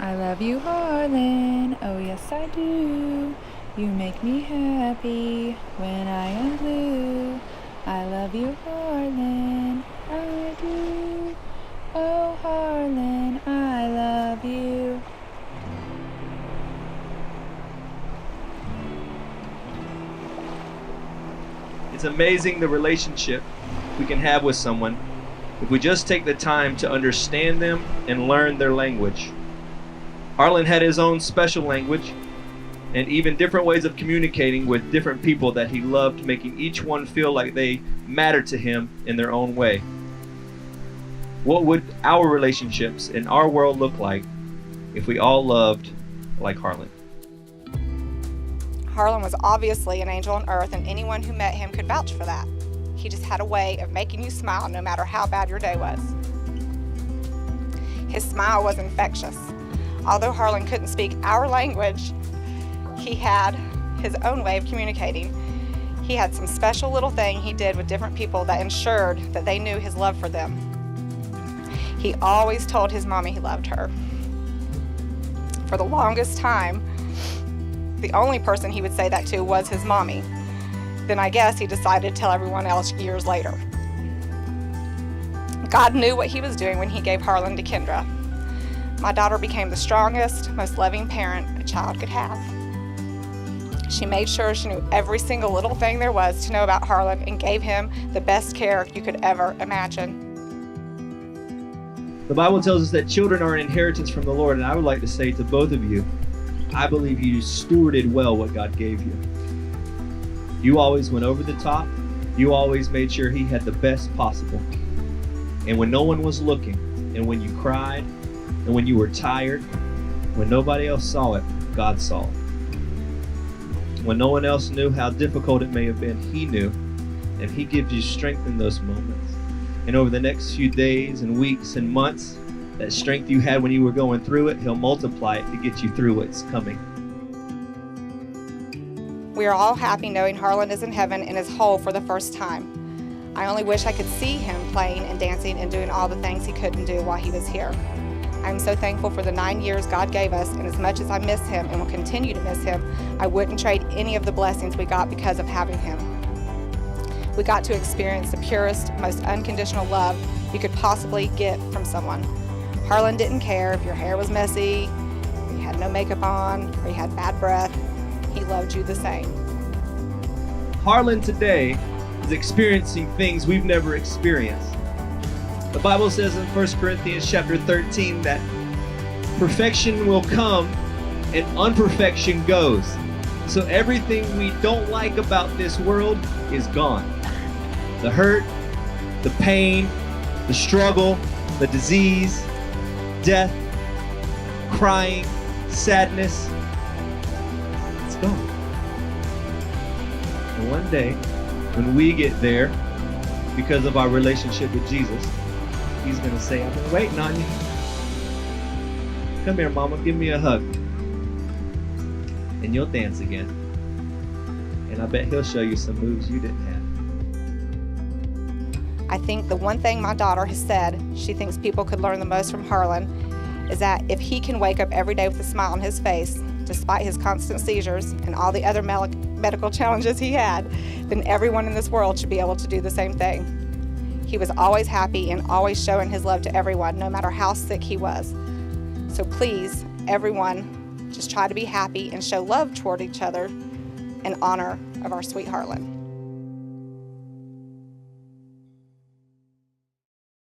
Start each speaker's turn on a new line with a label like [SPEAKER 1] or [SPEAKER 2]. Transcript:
[SPEAKER 1] I love you, Harlen, oh yes I do. You make me happy when I am blue. I love you, Harlen, I do. Oh, Harlen, I love you.
[SPEAKER 2] It's amazing the relationship we can have with someone if we just take the time to understand them and learn their language. Harlen had his own special language and even different ways of communicating with different people that he loved, making each one feel like they mattered to him in their own way. What would our relationships in our world look like if we all loved like Harlen?
[SPEAKER 3] Harlen was obviously an angel on earth, and anyone who met him could vouch for that. He just had a way of making you smile no matter how bad your day was. His smile was infectious. Although Harlen couldn't speak our language, he had his own way of communicating. He had some special little thing he did with different people that ensured that they knew his love for them. He always told his mommy he loved her. For the longest time, the only person he would say that to was his mommy. Then I guess he decided to tell everyone else years later. God knew what he was doing when he gave Harlen to Kendra. My daughter became the strongest, most loving parent a child could have. She made sure she knew every single little thing there was to know about Harlen and gave him the best care you could ever imagine.
[SPEAKER 2] The Bible tells us that children are an inheritance from the Lord, and I would like to say to both of you, I believe you stewarded well what God gave you. You always went over the top. You always made sure he had the best possible. And when no one was looking, and when you cried, and when you were tired, when nobody else saw it, God saw it. When no one else knew how difficult it may have been, he knew, and he gives you strength in those moments. And over the next few days and weeks and months, that strength you had when you were going through it, he'll multiply it to get you through what's coming.
[SPEAKER 3] We are all happy knowing Harlen is in heaven and is whole for the first time. I only wish I could see him playing and dancing and doing all the things he couldn't do while he was here. I'm so thankful for the 9 years God gave us, and as much as I miss him and will continue to miss him, I wouldn't trade any of the blessings we got because of having him. We got to experience the purest, most unconditional love you could possibly get from someone. Harlen didn't care if your hair was messy, or you had no makeup on, or you had bad breath. He loved you the same.
[SPEAKER 2] Harlen today is experiencing things we've never experienced. The Bible says in 1 Corinthians chapter 13 that perfection will come and unperfection goes. So everything we don't like about this world is gone. The hurt, the pain, the struggle, the disease, death, crying, sadness, it's gone. And one day, when we get there, because of our relationship with Jesus, he's going to say, I've been waiting on you. Come here, mama, give me a hug. And you'll dance again. And I bet he'll show you some moves you didn't have.
[SPEAKER 3] I think the one thing my daughter has said she thinks people could learn the most from Harlen is that if he can wake up every day with a smile on his face, despite his constant seizures and all the other medical challenges he had, then everyone in this world should be able to do the same thing. He was always happy and always showing his love to everyone, no matter how sick he was. So please, everyone, just try to be happy and show love toward each other in honor of our sweet Harlen.